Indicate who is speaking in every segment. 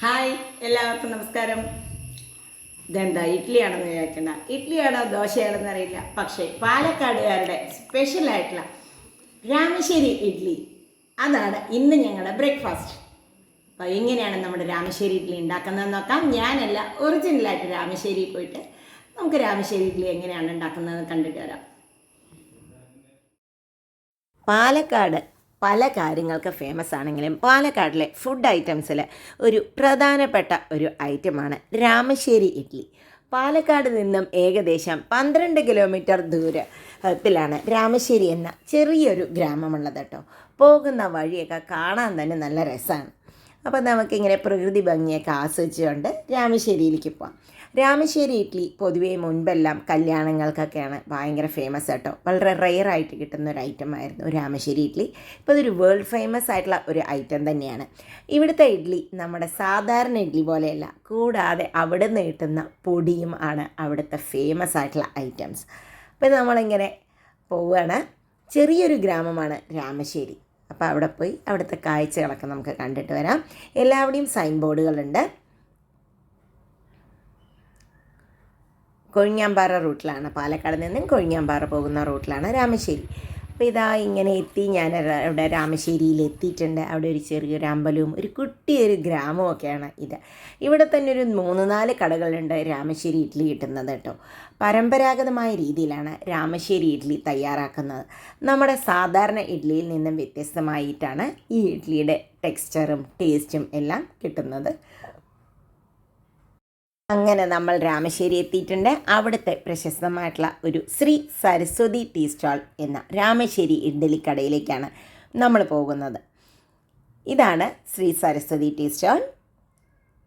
Speaker 1: Hi എല്ലാവർക്കും നമസ്കാരം. ഇതെന്താ ഇഡ്ഡലിയാണെന്ന് വിചാരിക്കണ്ട. ഇഡ്ഡലിയാണോ ദോശയാണെന്ന് അറിയില്ല. പക്ഷേ പാലക്കാടുകാരുടെ സ്പെഷ്യലായിട്ടുള്ള രാമശ്ശേരി ഇഡ്ഡലി, അതാണ് ഇന്ന് ഞങ്ങളുടെ ബ്രേക്ക്ഫാസ്റ്റ്. അപ്പോൾ എങ്ങനെയാണ് നമ്മുടെ രാമശ്ശേരി ഇഡ്ഡലി ഉണ്ടാക്കുന്നതെന്ന് നോക്കാം. ഞാനല്ല, ഒറിജിനലായിട്ട് രാമശ്ശേരി പോയിട്ട് നമുക്ക് രാമശ്ശേരി ഇഡ്ഡലി എങ്ങനെയാണ് ഉണ്ടാക്കുന്നതെന്ന് കണ്ടിട്ട് വരാം. പാലക്കാട് പല കാര്യങ്ങൾക്ക് ഫേമസ് ആണെങ്കിലും പാലക്കാടിലെ ഫുഡ് ഐറ്റംസിൽ ഒരു പ്രധാനപ്പെട്ട ഒരു ഐറ്റമാണ് രാമശ്ശേരി ഇഡ്ഡലി. പാലക്കാട് നിന്നും ഏകദേശം 12 കിലോമീറ്റർ ദൂരത്തിലാണ് രാമശ്ശേരി എന്ന ചെറിയൊരു ഗ്രാമമുള്ളത് കേട്ടോ. പോകുന്ന വഴിയൊക്കെ കാണാൻ തന്നെ നല്ല രസമാണ്. അപ്പോൾ നമുക്കിങ്ങനെ പ്രകൃതി ഭംഗിയൊക്കെ ആസ്വദിച്ചുകൊണ്ട് രാമശ്ശേരിയിലേക്ക് പോകാം. രാമശ്ശേരി ഇഡ്ഡലി പൊതുവേ മുൻപെല്ലാം കല്യാണങ്ങൾക്കൊക്കെയാണ് ഭയങ്കര ഫേമസ് കേട്ടോ. വളരെ റെയറായിട്ട് കിട്ടുന്ന ഒരു ഐറ്റമായിരുന്നു രാമശ്ശേരി ഇഡ്ഡലി. ഇപ്പോൾ ഇതൊരു വേൾഡ് ഫേമസ് ആയിട്ടുള്ള ഒരു ഐറ്റം തന്നെയാണ്. ഇവിടുത്തെ ഇഡ്ഡലി നമ്മുടെ സാധാരണ ഇഡ്ഡലി പോലെയല്ല, കൂടാതെ അവിടെ നിന്ന് കിട്ടുന്ന പൊടിയും ആണ് അവിടുത്തെ ഫേമസ് ആയിട്ടുള്ള ഐറ്റംസ്. അപ്പോൾ നമ്മളിങ്ങനെ പോവുകയാണ്. ചെറിയൊരു ഗ്രാമമാണ് രാമശ്ശേരി. അപ്പോൾ അവിടെ പോയി അവിടുത്തെ കാഴ്ചകളൊക്കെ നമുക്ക് കണ്ടിട്ട് വരാം. എല്ലാവിടെയും സൈൻ ബോർഡുകളുണ്ട്. കൊഴിഞ്ഞാമ്പാറ റൂട്ടിലാണ്, പാലക്കാട് നിന്നും കൊഴിഞ്ഞാമ്പാറ പോകുന്ന റൂട്ടിലാണ് രാമശ്ശേരി. അപ്പോൾ ഇതാ ഇങ്ങനെ എത്തി. ഞാൻ അവിടെ രാമശ്ശേരിയിൽ എത്തിയിട്ടുണ്ട്. അവിടെ ഒരു ചെറിയൊരു അമ്പലവും ഒരു കുട്ടിയൊരു ഗ്രാമവും ഒക്കെയാണ് ഇത്. ഇവിടെ തന്നെ ഒരു 3-4 കടകളുണ്ട് രാമശ്ശേരി ഇഡ്ഡലി കിട്ടുന്നത് കേട്ടോ. പരമ്പരാഗതമായ രീതിയിലാണ് രാമശ്ശേരി ഇഡ്ഡലി തയ്യാറാക്കുന്നത്. നമ്മുടെ സാധാരണ ഇഡ്ഡലിയിൽ നിന്നും വ്യത്യസ്തമായിട്ടാണ് ഈ ഇഡ്ഡലിയുടെ ടെക്സ്ചറും ടേസ്റ്റും എല്ലാം കിട്ടുന്നത്. അങ്ങനെ നമ്മൾ രാമശ്ശേരി എത്തിയിട്ടുണ്ട്. അവിടുത്തെ പ്രശസ്തമായിട്ടുള്ള ഒരു ശ്രീ സരസ്വതി ടീ സ്റ്റാൾ എന്ന രാമശ്ശേരി ഇഡ്ഡലി കടയിലേക്കാണ് നമ്മൾ പോകുന്നത്. ഇതാണ് ശ്രീ സരസ്വതി ടീ സ്റ്റാൾ.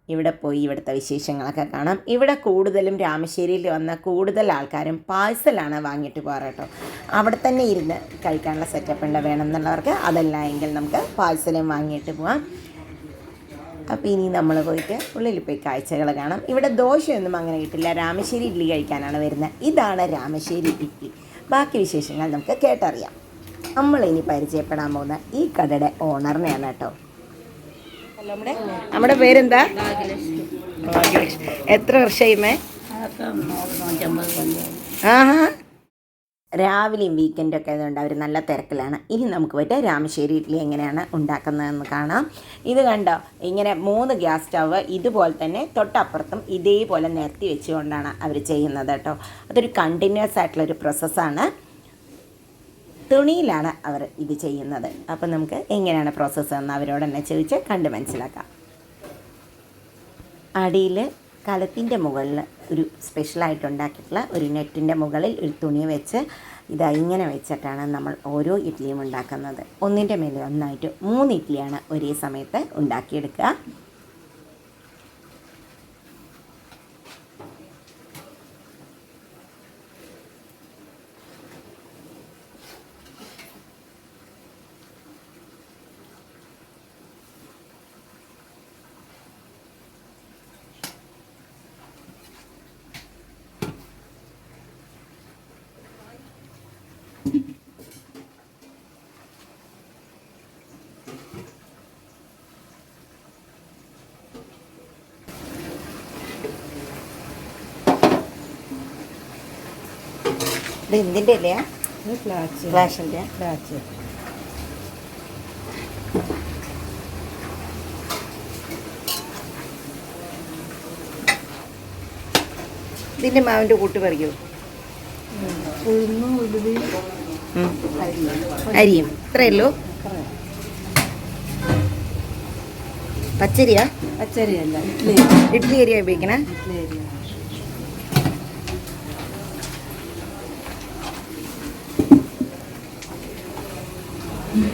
Speaker 1: ഇവിടെ പോയി ഇവിടുത്തെ വിശേഷങ്ങളൊക്കെ കാണാം. ഇവിടെ കൂടുതലും രാമശ്ശേരിയിൽ വന്ന കൂടുതൽ ആൾക്കാരും പാഴ്സലാണ് വാങ്ങിയിട്ട് പോകാറ് കേട്ടോ. അവിടെ തന്നെ ഇരുന്ന് കഴിക്കാനുള്ള സെറ്റപ്പ് ഉണ്ട്. വേണമെന്നുള്ളവർക്ക്, അതല്ല എങ്കിൽ നമുക്ക് പാഴ്സലും വാങ്ങിയിട്ട് പോകാം. അപ്പോൾ ഇനി നമ്മൾ പോയിട്ട് ഉള്ളിൽ പോയി കാഴ്ചകൾ കാണാം. ഇവിടെ ദോശയൊന്നും അങ്ങനെ കിട്ടില്ല. രാമശ്ശേരി ഇഡ്ഡലി കഴിക്കാനാണ് വരുന്നത്. ഇതാണ് രാമശ്ശേരി ഇഡ്ഡലി. ബാക്കി വിശേഷങ്ങൾ നമുക്ക് കേട്ടറിയാം. നമ്മളിനി പരിചയപ്പെടാൻ പോകുന്ന ഈ കടയുടെ ഓണറിനെയാണ് കേട്ടോ. ഹലോ, നമ്മുടെ പേരെന്താ? ബാഗ്യലക്ഷ്മി. എത്ര വർഷമായി? ആഹാ. രാവിലെയും വീക്കെൻഡൊക്കെ ആയതുകൊണ്ട് അവർ നല്ല തിരക്കിലാണ്. ഇനി നമുക്ക് പറ്റുക രാമശ്ശേരി ഇഡ്ഡലി എങ്ങനെയാണ് ഉണ്ടാക്കുന്നതെന്ന് കാണാം. ഇത് കണ്ടോ, ഇങ്ങനെ 3 ഗ്യാസ് സ്റ്റവ് ഇതുപോലെ തന്നെ തൊട്ടപ്പുറത്തും ഇതേപോലെ നിരത്തി വെച്ചുകൊണ്ടാണ് അവർ ചെയ്യുന്നത് കേട്ടോ. അതൊരു കണ്ടിന്യൂസ് ആയിട്ടുള്ളൊരു പ്രോസസ്സാണ്. തുണിയിലാണ് അവർ ഇത് ചെയ്യുന്നത്. അപ്പം നമുക്ക് എങ്ങനെയാണ് പ്രോസസ്സ് എന്ന് അവരോട് തന്നെ ചോദിച്ച് കണ്ട് മനസ്സിലാക്കാം. അടിയിൽ കലത്തിൻ്റെ മുകളിൽ ഒരു സ്പെഷ്യലായിട്ട് ഉണ്ടാക്കിയിട്ടുള്ള ഒരു നെറ്റിൻ്റെ മുകളിൽ ഒരു തുണി വെച്ച് ഇതാ ഇങ്ങനെ വെച്ചിട്ടാണ് നമ്മൾ ഓരോ ഇഡ്ഡലിയും ഉണ്ടാക്കുന്നത്. ഒന്നിൻ്റെ മേലെ ഒന്നായിട്ട് 3 ഇഡ്ഡലിയാണ് ഒരേ സമയത്ത് ഉണ്ടാക്കിയെടുക്കുക. ഇത് എന്തിൻ്റെ അല്ലയാ? ഫ്ലാഷിൻ്റെ. ഇതിൻ്റെ മാവിൻ്റെ കൂട്ട് പറിക്കോ? അരിയും ഇത്രയേ ഉള്ളൂ. പച്ചരിയാ? പച്ചരിയല്ല, ഇഡ്ഡലി അരിയാ ഉപയോഗിക്കണേ.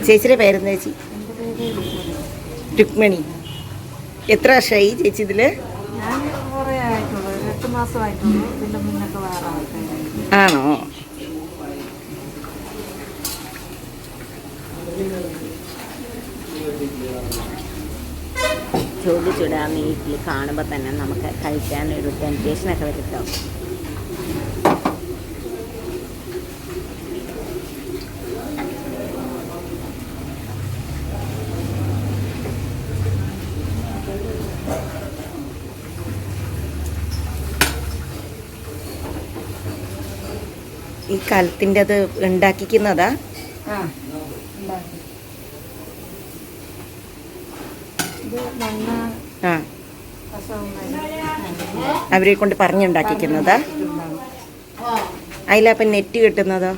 Speaker 1: ചേച്ചിയുടെ പേരെന്താ ചേച്ചി? രുക്മിണി. എത്ര വർഷമായി ചേച്ചി ഇതിൽ? ആണോ? ചൂട് ചൂടാന്ന് ഇഡ്ഡലി കാണുമ്പോൾ തന്നെ നമുക്ക് കഴിക്കാനൊരു ടെംപ്റ്റേഷനൊക്കെ വരും. ഈ കലത്തിൻ്റെ അത് ഉണ്ടാക്കിക്കുന്നതാ? ആ, അവരെ കൊണ്ട് പറഞ്ഞുണ്ടാക്കിക്കുന്നതാ? അതിലപ്പം നെറ്റ് കിട്ടുന്നതോ?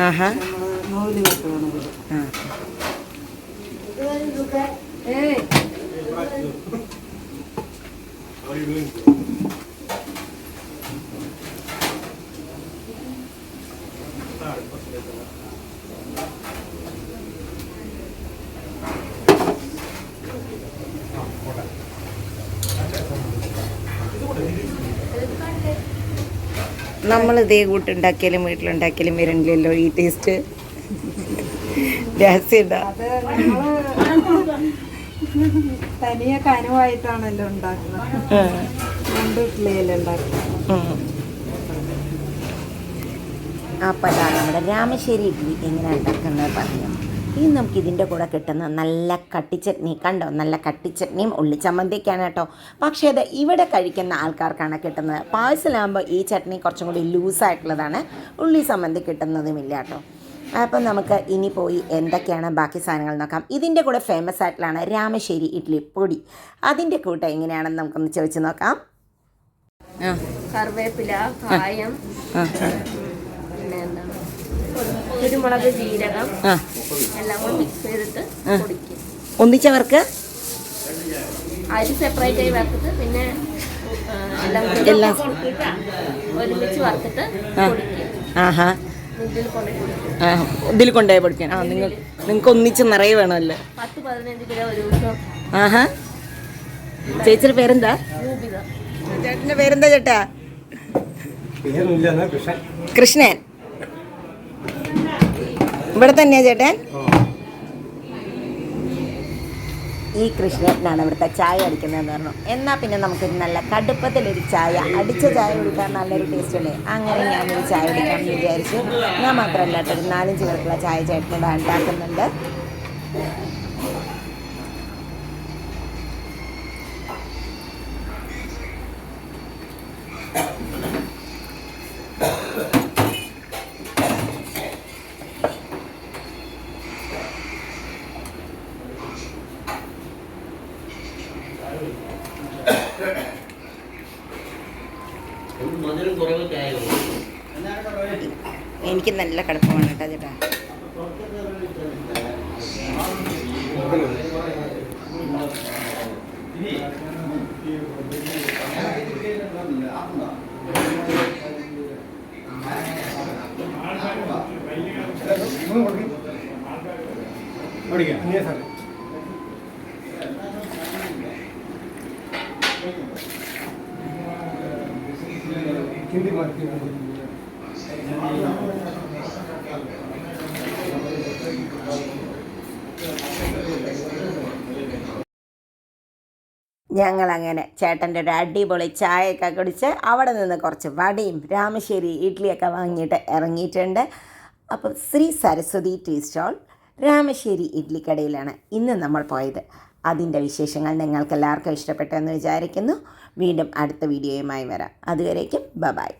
Speaker 1: ആഹാ. ആ, നമ്മൾ ഇതേ കൂട്ടുണ്ടാക്കിയാലും വീട്ടിലുണ്ടാക്കിയാലും വരണില്ലല്ലോ ഈ ടേസ്റ്റ്. രഹസ്യമുണ്ടോ?
Speaker 2: തനിയെ കനുവായിട്ടാണല്ലോ ഉണ്ടാക്കുന്നത്.
Speaker 1: അപ്പം അതാണ് നമ്മുടെ രാമശ്ശേരി ഇഡ്ഡലി എങ്ങനെയാണ് ഉണ്ടാക്കുന്നത് പറയാം. ഇനി നമുക്ക് ഇതിൻ്റെ കൂടെ കിട്ടുന്ന നല്ല കട്ടിച്ചട്നി കണ്ടോ, നല്ല കട്ടിച്ചട്നിയും ഉള്ളിച്ചമ്മന്തിയൊക്കെയാണ് കേട്ടോ. പക്ഷേ അത് ഇവിടെ കഴിക്കുന്ന ആൾക്കാർക്കാണ് കിട്ടുന്നത്. പാഴ്സലാകുമ്പോൾ ഈ ചട്നി കുറച്ചും കൂടി ലൂസായിട്ടുള്ളതാണ്, ഉള്ളി ചമ്മന്തി കിട്ടുന്നതുമില്ല കേട്ടോ. അപ്പം നമുക്ക് ഇനി പോയി എന്തൊക്കെയാണ് ബാക്കി സാധനങ്ങൾ നോക്കാം. ഇതിൻ്റെ കൂടെ ഫേമസ് ആയിട്ടുള്ളതാണ് രാമശ്ശേരി ഇഡ്ഡലി പൊടി. അതിൻ്റെ കൂട്ടം എങ്ങനെയാണെന്ന് നമുക്കൊന്ന് ചോദിച്ച് നോക്കാം.
Speaker 3: കറിവേപ്പില, കായം, പിന്നെ എന്താണ് കുരുമുളക്, ജീരകം എല്ലാം കൂടെ മിക്സ് ചെയ്തിട്ട് പൊടിക്കും.
Speaker 1: ഒന്നിച്ചവർക്ക്
Speaker 3: അരി സെപ്പറേറ്റ് ആയി വറുത്തിട്ട് പിന്നെ എല്ലാം ഒരുമിച്ച് വറുത്തിട്ട് പൊടിക്കും.
Speaker 1: ആഹാ, ഇതിൽ കൊണ്ടുപോയി പൊടിക്കാൻ. ആ, നിങ്ങൾക്ക് ഒന്നിച്ച് നിറയെ വേണമല്ലോ.
Speaker 3: 10-15 കിലോ ഒരു ദിവസം.
Speaker 1: ആഹാ. ചേച്ചിയുടെ പേരെന്താ? ചേട്ടൻ്റെ പേരെന്താ ചേട്ടാ? കൃഷ്ണൻ. ഇവിടെ തന്നെയാ ചേട്ടൻ? ഈ കൃഷ്ണനാണ് ഇവിടുത്തെ ചായ അടിക്കുന്നതെന്ന് പറഞ്ഞു. എന്നാൽ പിന്നെ നമുക്ക് നല്ല കടുപ്പത്തിലൊരു ചായ, അടിച്ച ചായ കുടിക്കാൻ നല്ലൊരു ടേസ്റ്റ് അല്ലേ. അങ്ങനെ ഞാനൊരു ചായ കുടിക്കാമെന്ന് വിചാരിച്ചു. ഞാൻ മാത്രമല്ല കേട്ടോ, ഒരു 4-5 പേർക്കുള്ള ചായ ചേട്ടനോട് ഉണ്ടാക്കുന്നുണ്ട്. എനിക്ക് നല്ല കടുപ്പമാണ് കേട്ടോ ചേട്ടാ. ഞങ്ങളങ്ങനെ ചേട്ടൻ്റെ ഒരു അടിപൊളി ചായയൊക്കെ കുടിച്ച് അവിടെ നിന്ന് കുറച്ച് വടയും രാമശ്ശേരി ഇഡ്ഡലിയൊക്കെ വാങ്ങിയിട്ട് ഇറങ്ങിയിട്ടുണ്ട്. അപ്പം ശ്രീ സരസ്വതി ടീ സ്റ്റോൾ രാമശ്ശേരി ഇഡ്ലിക്കടയിലാണ് ഇന്ന് നമ്മൾ പോയത്. അതിൻ്റെ വിശേഷങ്ങൾ നിങ്ങൾക്ക് എല്ലാവർക്കും ഇഷ്ടപ്പെട്ടെന്ന് വിചാരിക്കുന്നു. വീണ്ടും അടുത്ത വീഡിയോയുമായി വരാം. അതുവരേക്കും ബൈ.